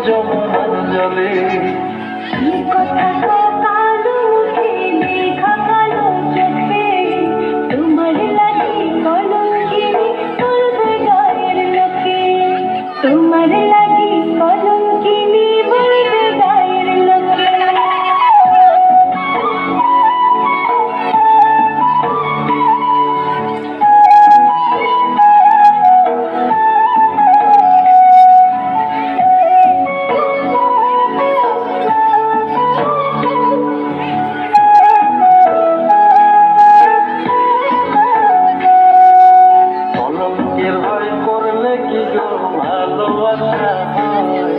যমুনার জলে। তোমার লাগি কলঙ্কিনী বলবে গায়ের লোকে। কলঙ্কের ভয় করলে কি গো ভালোবাসা হয়?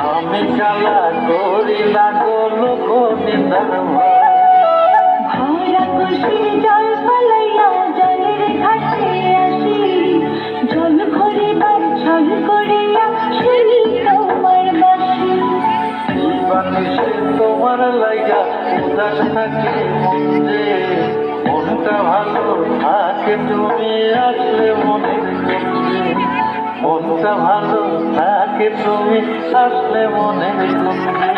আমি জ্বালা করি না গো লোক নিন্দার ভয়। ভরা খুশির জল পালাইয়া জলের ঘাটে আসি, জল ভরিবার ছল করিয়া শুনি তোমার বাঁশি। বানিসে তোমার লাইগা উদাস থাকে মন যে, মনটা ভালো থাকে তুমি আসলে মনের গঞ্জে। মনটা ভালো থাকে তুমি আসলে মনের গঞ্জে।